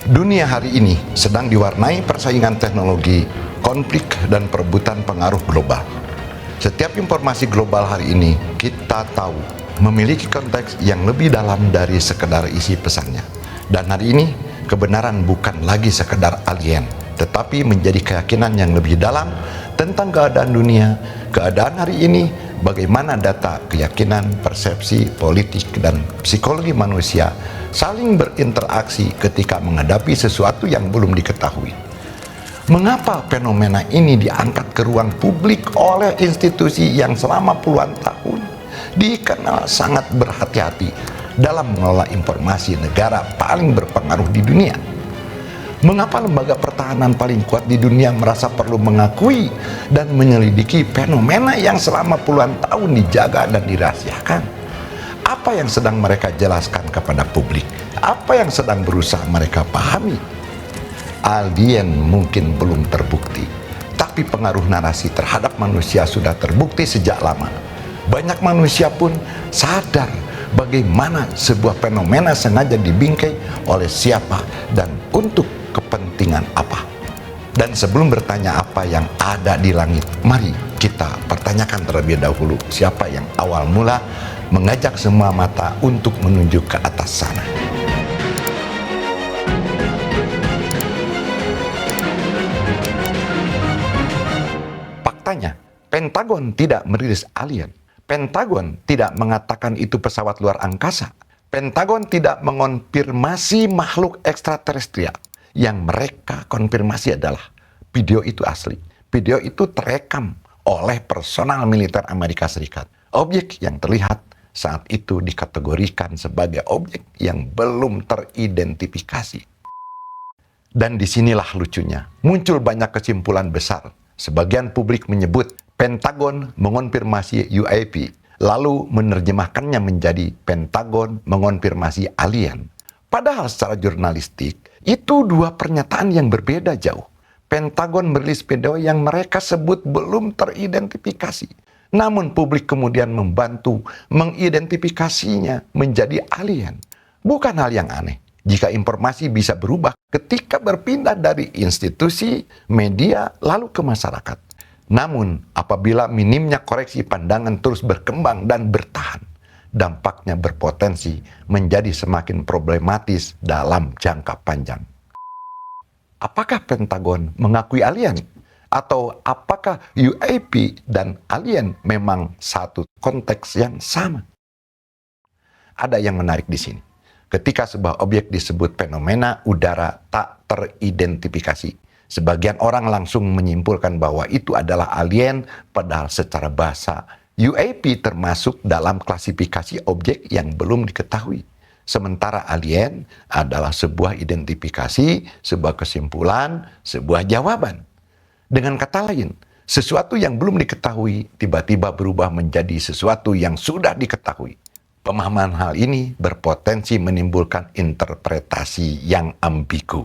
Dunia hari ini sedang diwarnai persaingan teknologi, konflik, dan perebutan pengaruh global. Setiap informasi global hari ini kita tahu memiliki konteks yang lebih dalam dari sekedar isi pesannya. Dan hari ini kebenaran bukan lagi sekedar alien, tetapi menjadi keyakinan yang lebih dalam tentang keadaan dunia, keadaan hari ini, bagaimana data, keyakinan, persepsi, politik, dan psikologi manusia saling berinteraksi ketika menghadapi sesuatu yang belum diketahui. Mengapa fenomena ini diangkat ke ruang publik oleh institusi yang selama puluhan tahun dikenal sangat berhati-hati dalam mengelola informasi negara paling berpengaruh di dunia? Mengapa lembaga pertahanan paling kuat di dunia merasa perlu mengakui dan menyelidiki fenomena yang selama puluhan tahun dijaga dan dirahasiakan? Apa yang sedang mereka jelaskan kepada publik? Apa yang sedang berusaha mereka pahami? Alien mungkin belum terbukti, tapi pengaruh narasi terhadap manusia sudah terbukti sejak lama. Banyak manusia pun sadar bagaimana sebuah fenomena sengaja dibingkai oleh siapa dan untuk kepentingan apa. Dan sebelum bertanya apa yang ada di langit, mari kita pertanyakan terlebih dahulu siapa yang awal mula mengajak semua mata untuk menuju ke atas sana. Faktanya, Pentagon tidak merilis alien. Pentagon tidak mengatakan itu pesawat luar angkasa. Pentagon tidak mengonfirmasi makhluk ekstraterestrial. Yang mereka konfirmasi adalah video itu asli. Video itu terekam oleh personal militer Amerika Serikat. Objek yang terlihat saat itu dikategorikan sebagai objek yang belum teridentifikasi. Dan disinilah lucunya, muncul banyak kesimpulan besar. Sebagian publik menyebut Pentagon mengonfirmasi UAP, lalu menerjemahkannya menjadi Pentagon mengonfirmasi alien. Padahal secara jurnalistik, itu dua pernyataan yang berbeda jauh. Pentagon merilis video yang mereka sebut belum teridentifikasi. Namun publik kemudian membantu mengidentifikasinya menjadi alien. Bukan hal yang aneh jika informasi bisa berubah ketika berpindah dari institusi, media, lalu ke masyarakat. Namun apabila minimnya koreksi pandangan terus berkembang dan bertahan, dampaknya berpotensi menjadi semakin problematis dalam jangka panjang. Apakah Pentagon mengakui alien? Atau apakah UAP dan alien memang satu konteks yang sama? Ada yang menarik di sini. Ketika sebuah objek disebut fenomena udara tak teridentifikasi, sebagian orang langsung menyimpulkan bahwa itu adalah alien, padahal secara bahasa UAP termasuk dalam klasifikasi objek yang belum diketahui. Sementara alien adalah sebuah identifikasi, sebuah kesimpulan, sebuah jawaban. Dengan kata lain, sesuatu yang belum diketahui tiba-tiba berubah menjadi sesuatu yang sudah diketahui. Pemahaman hal ini berpotensi menimbulkan interpretasi yang ambigu.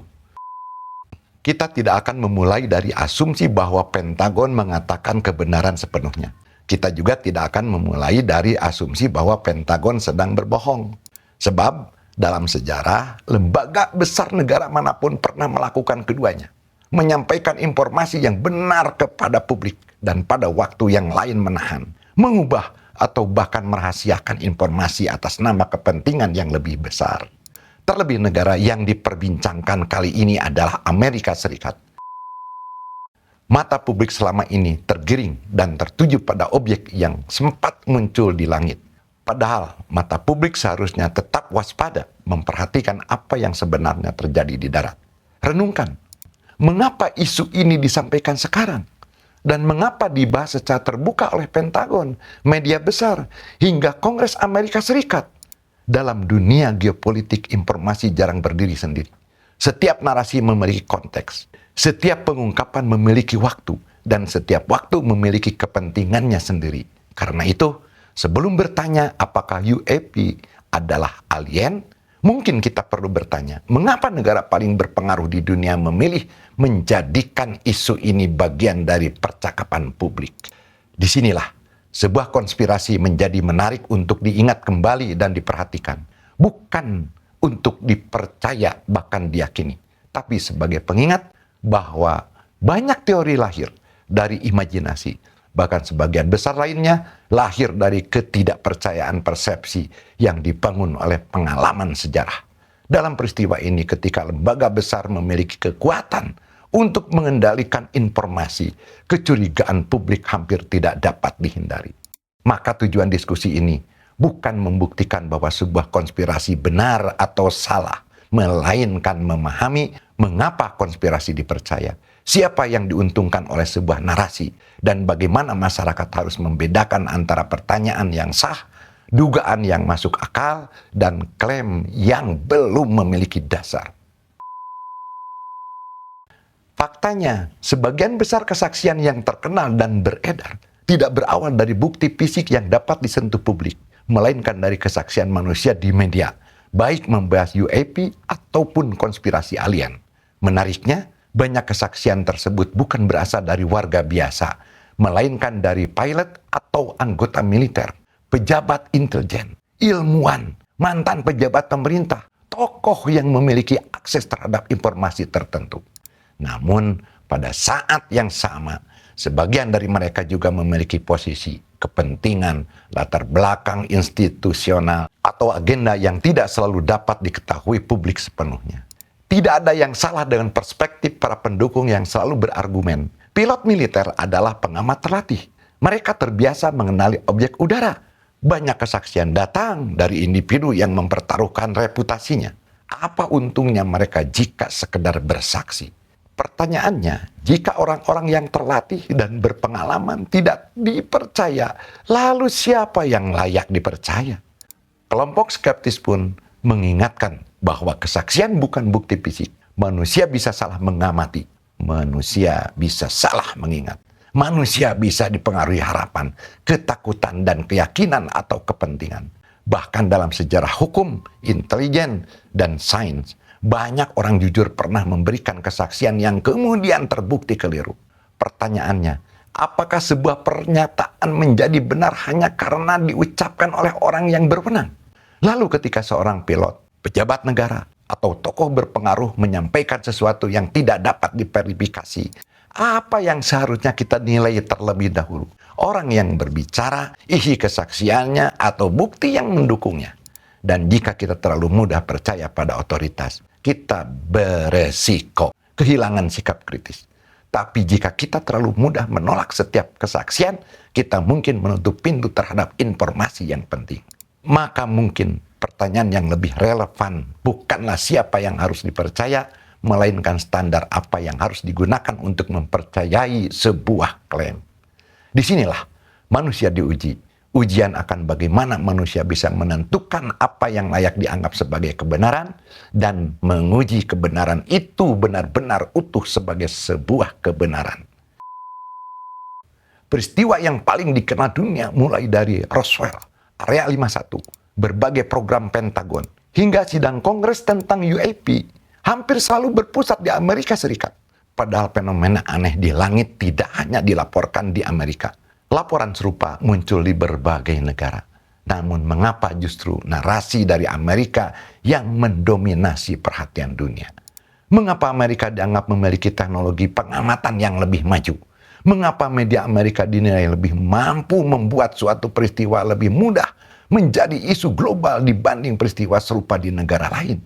Kita tidak akan memulai dari asumsi bahwa Pentagon mengatakan kebenaran sepenuhnya. Kita juga tidak akan memulai dari asumsi bahwa Pentagon sedang berbohong. Sebab dalam sejarah, lembaga besar negara manapun pernah melakukan keduanya. Menyampaikan informasi yang benar kepada publik dan pada waktu yang lain menahan, mengubah atau bahkan merahasiakan informasi atas nama kepentingan yang lebih besar. Terlebih negara yang diperbincangkan kali ini adalah Amerika Serikat. Mata publik selama ini tergiring dan tertuju pada objek yang sempat muncul di langit. Padahal mata publik seharusnya tetap waspada memperhatikan apa yang sebenarnya terjadi di darat. Renungkan, mengapa isu ini disampaikan sekarang? Dan mengapa dibahas secara terbuka oleh Pentagon, media besar, hingga Kongres Amerika Serikat? Dalam dunia geopolitik informasi jarang berdiri sendiri. Setiap narasi memiliki konteks, setiap pengungkapan memiliki waktu, dan setiap waktu memiliki kepentingannya sendiri. Karena itu, sebelum bertanya apakah UAP adalah alien, mungkin kita perlu bertanya, mengapa negara paling berpengaruh di dunia memilih menjadikan isu ini bagian dari percakapan publik? Disinilah sebuah konspirasi menjadi menarik untuk diingat kembali dan diperhatikan. Bukan untuk dipercaya bahkan diyakini. tapi sebagai pengingat bahwa banyak teori lahir dari imajinasi, bahkan sebagian besar lainnya lahir dari ketidakpercayaan persepsi yang dibangun oleh pengalaman sejarah. Dalam peristiwa ini, ketika lembaga besar memiliki kekuatan untuk mengendalikan informasi, kecurigaan publik hampir tidak dapat dihindari. Maka tujuan diskusi ini bukan membuktikan bahwa sebuah konspirasi benar atau salah, melainkan memahami mengapa konspirasi dipercaya, siapa yang diuntungkan oleh sebuah narasi, dan bagaimana masyarakat harus membedakan antara pertanyaan yang sah, dugaan yang masuk akal, dan klaim yang belum memiliki dasar. Faktanya, sebagian besar kesaksian yang terkenal dan beredar tidak berawal dari bukti fisik yang dapat disentuh publik, melainkan dari kesaksian manusia di media, baik membahas UAP ataupun konspirasi alien. Menariknya, banyak kesaksian tersebut bukan berasal dari warga biasa, melainkan dari pilot atau anggota militer, pejabat intelijen, ilmuwan, mantan pejabat pemerintah, tokoh yang memiliki akses terhadap informasi tertentu. Namun, pada saat yang sama, sebagian dari mereka juga memiliki posisi, kepentingan, latar belakang institusional, atau agenda yang tidak selalu dapat diketahui publik sepenuhnya. Tidak ada yang salah dengan perspektif para pendukung yang selalu berargumen. Pilot militer adalah pengamat terlatih. Mereka terbiasa mengenali objek udara. Banyak kesaksian datang dari individu yang mempertaruhkan reputasinya. Apa untungnya mereka jika sekedar bersaksi? Pertanyaannya, jika orang-orang yang terlatih dan berpengalaman tidak dipercaya, lalu siapa yang layak dipercaya? Kelompok skeptis pun mengingatkan bahwa kesaksian bukan bukti fisik. Manusia bisa salah mengamati, manusia bisa salah mengingat, manusia bisa dipengaruhi harapan, ketakutan, dan keyakinan atau kepentingan. Bahkan dalam sejarah hukum, intelijen, dan sains, banyak orang jujur pernah memberikan kesaksian yang kemudian terbukti keliru. Pertanyaannya, apakah sebuah pernyataan menjadi benar hanya karena diucapkan oleh orang yang berwenang? Lalu ketika seorang pilot, pejabat negara, atau tokoh berpengaruh menyampaikan sesuatu yang tidak dapat diverifikasi, apa yang seharusnya kita nilai terlebih dahulu? Orang yang berbicara, isi kesaksiannya, atau bukti yang mendukungnya? Dan jika kita terlalu mudah percaya pada otoritas, kita beresiko kehilangan sikap kritis. Tapi jika kita terlalu mudah menolak setiap kesaksian, kita mungkin menutup pintu terhadap informasi yang penting. Maka mungkin pertanyaan yang lebih relevan bukanlah siapa yang harus dipercaya, melainkan standar apa yang harus digunakan untuk mempercayai sebuah klaim. Disinilah manusia diuji. Ujian akan bagaimana manusia bisa menentukan apa yang layak dianggap sebagai kebenaran dan menguji kebenaran itu benar-benar utuh sebagai sebuah kebenaran. Peristiwa yang paling dikenal dunia mulai dari Roswell, Area 51, berbagai program Pentagon, hingga sidang Kongres tentang UAP, hampir selalu berpusat di Amerika Serikat. Padahal fenomena aneh di langit tidak hanya dilaporkan di Amerika. Laporan serupa muncul di berbagai negara. Namun mengapa justru narasi dari Amerika yang mendominasi perhatian dunia? Mengapa Amerika dianggap memiliki teknologi pengamatan yang lebih maju? Mengapa media Amerika dinilai lebih mampu membuat suatu peristiwa lebih mudah menjadi isu global dibanding peristiwa serupa di negara lain?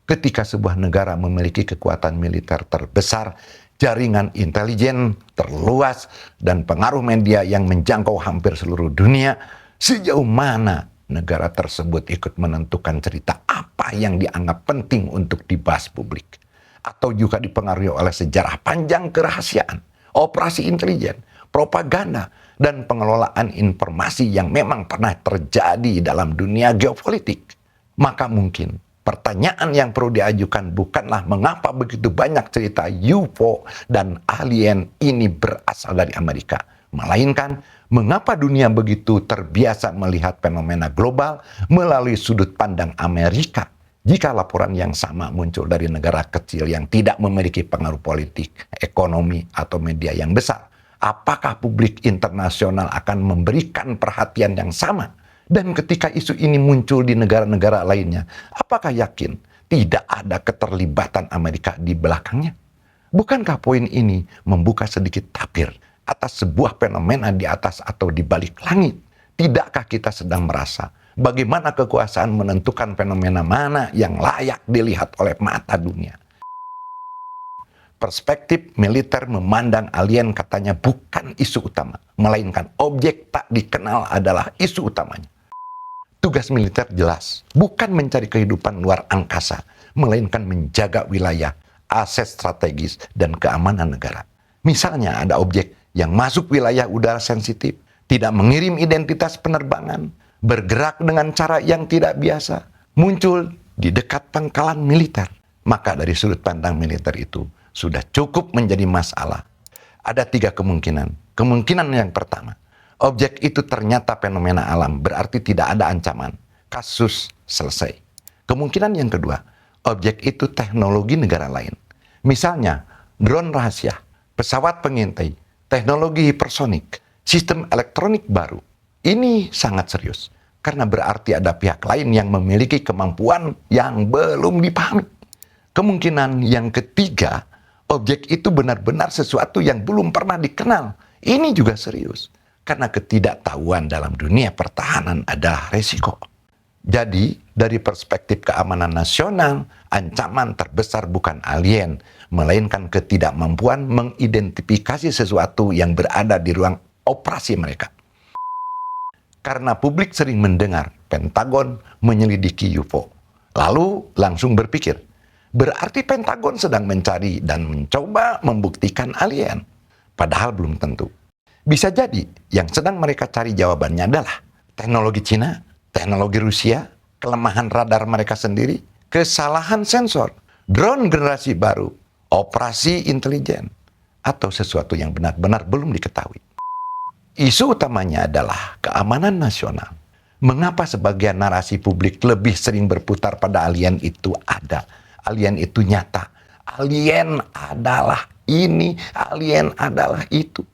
Ketika sebuah negara memiliki kekuatan militer terbesar, jaringan intelijen terluas, dan pengaruh media yang menjangkau hampir seluruh dunia, sejauh mana negara tersebut ikut menentukan cerita apa yang dianggap penting untuk dibahas publik? Atau juga dipengaruhi oleh sejarah panjang kerahasiaan, operasi intelijen, propaganda, dan pengelolaan informasi yang memang pernah terjadi dalam dunia geopolitik? Maka mungkin pertanyaan yang perlu diajukan bukanlah mengapa begitu banyak cerita UFO dan alien ini berasal dari Amerika, melainkan mengapa dunia begitu terbiasa melihat fenomena global melalui sudut pandang Amerika, jika laporan yang sama muncul dari negara kecil yang tidak memiliki pengaruh politik, ekonomi, atau media yang besar. Apakah publik internasional akan memberikan perhatian yang sama? Dan ketika isu ini muncul di negara-negara lainnya, apakah yakin tidak ada keterlibatan Amerika di belakangnya? Bukankah poin ini membuka sedikit tabir atas sebuah fenomena di atas atau di balik langit? Tidakkah kita sedang merasa bagaimana kekuasaan menentukan fenomena mana yang layak dilihat oleh mata dunia? Perspektif militer memandang alien katanya bukan isu utama, melainkan objek tak dikenal adalah isu utamanya. Tugas militer jelas, bukan mencari kehidupan luar angkasa, melainkan menjaga wilayah, aset strategis, dan keamanan negara. Misalnya ada objek yang masuk wilayah udara sensitif, tidak mengirim identitas penerbangan, bergerak dengan cara yang tidak biasa, muncul di dekat pangkalan militer. Maka dari sudut pandang militer itu, sudah cukup menjadi masalah. Ada 3 kemungkinan. Kemungkinan yang pertama, objek itu ternyata fenomena alam, berarti tidak ada ancaman. Kasus selesai. Kemungkinan yang kedua, objek itu teknologi negara lain. Misalnya, drone rahasia, pesawat pengintai, teknologi hipersonik, sistem elektronik baru. Ini sangat serius, karena berarti ada pihak lain yang memiliki kemampuan yang belum dipahami. Kemungkinan yang ketiga, objek itu benar-benar sesuatu yang belum pernah dikenal. Ini juga serius. Karena ketidaktahuan dalam dunia pertahanan adalah resiko. Jadi, dari perspektif keamanan nasional, ancaman terbesar bukan alien, melainkan ketidakmampuan mengidentifikasi sesuatu yang berada di ruang operasi mereka. Karena publik sering mendengar Pentagon menyelidiki UFO, lalu langsung berpikir, berarti Pentagon sedang mencari dan mencoba membuktikan alien. Padahal belum tentu. Bisa jadi yang sedang mereka cari jawabannya adalah teknologi Cina, teknologi Rusia, kelemahan radar mereka sendiri, kesalahan sensor, drone generasi baru, operasi intelijen, atau sesuatu yang benar-benar belum diketahui. Isu utamanya adalah keamanan nasional. Mengapa sebagian narasi publik lebih sering berputar pada alien itu ada, alien itu nyata, alien adalah ini, alien adalah itu.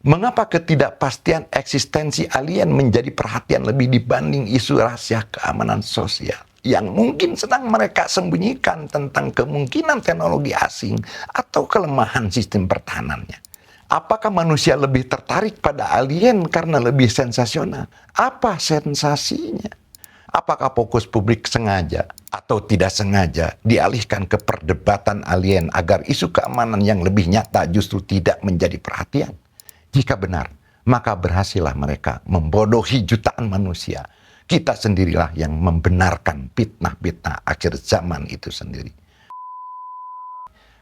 Mengapa ketidakpastian eksistensi alien menjadi perhatian lebih dibanding isu rahasia keamanan sosial yang mungkin sedang mereka sembunyikan tentang kemungkinan teknologi asing atau kelemahan sistem pertahanannya? Apakah manusia lebih tertarik pada alien karena lebih sensasional? Apa sensasinya? Apakah fokus publik sengaja atau tidak sengaja dialihkan ke perdebatan alien agar isu keamanan yang lebih nyata justru tidak menjadi perhatian? Jika benar, maka berhasillah mereka membodohi jutaan manusia. Kita sendirilah yang membenarkan fitnah-fitnah akhir zaman itu sendiri.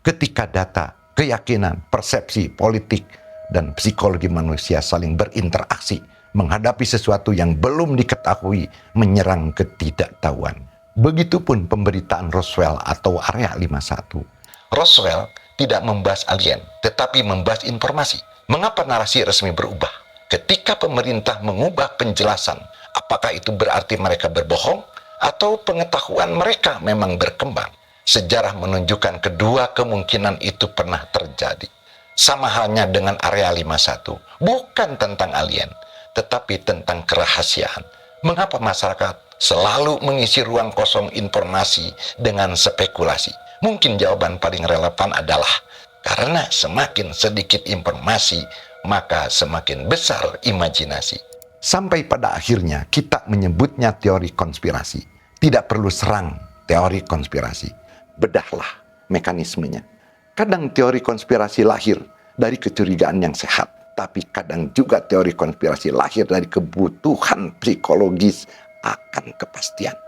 Ketika data, keyakinan, persepsi, politik, dan psikologi manusia saling berinteraksi, menghadapi sesuatu yang belum diketahui, menyerang ketidaktahuan. Begitupun pemberitaan Roswell atau Area 51. Roswell tidak membahas alien, tetapi membahas informasi. Mengapa narasi resmi berubah? Ketika pemerintah mengubah penjelasan, apakah itu berarti mereka berbohong? Atau pengetahuan mereka memang berkembang? Sejarah menunjukkan kedua kemungkinan itu pernah terjadi. Sama halnya dengan Area 51, bukan tentang alien, tetapi tentang kerahasiaan. Mengapa masyarakat selalu mengisi ruang kosong informasi dengan spekulasi? Mungkin jawaban paling relevan adalah karena semakin sedikit informasi, maka semakin besar imajinasi. Sampai pada akhirnya kita menyebutnya teori konspirasi. Tidak perlu serang teori konspirasi. Bedahlah mekanismenya. Kadang teori konspirasi lahir dari kecurigaan yang sehat, tapi kadang juga teori konspirasi lahir dari kebutuhan psikologis akan kepastian.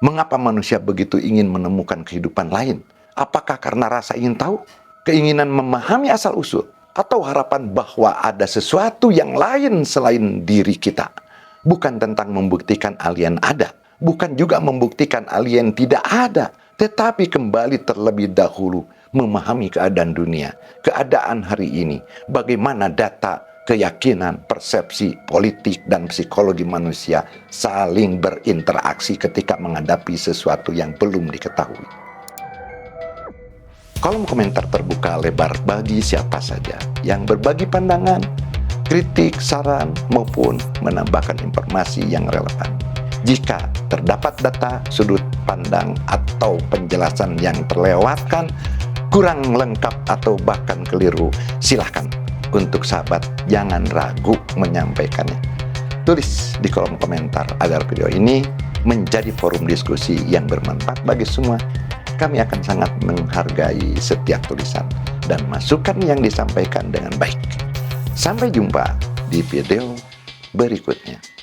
Mengapa manusia begitu ingin menemukan kehidupan lain? Apakah karena rasa ingin tahu? Keinginan memahami asal-usul, atau harapan bahwa ada sesuatu yang lain selain diri kita? Bukan tentang membuktikan alien ada, bukan juga membuktikan alien tidak ada, tetapi kembali terlebih dahulu memahami keadaan dunia, keadaan hari ini, bagaimana data, keyakinan, persepsi, politik, dan psikologi manusia saling berinteraksi ketika menghadapi sesuatu yang belum diketahui. Kolom komentar terbuka lebar bagi siapa saja yang berbagi pandangan, kritik, saran, maupun menambahkan informasi yang relevan. Jika terdapat data, sudut pandang atau penjelasan yang terlewatkan, kurang lengkap atau bahkan keliru, silahkan untuk sahabat jangan ragu menyampaikannya. Tulis di kolom komentar agar video ini menjadi forum diskusi yang bermanfaat bagi semua. Kami akan sangat menghargai setiap tulisan dan masukan yang disampaikan dengan baik. Sampai jumpa di video berikutnya.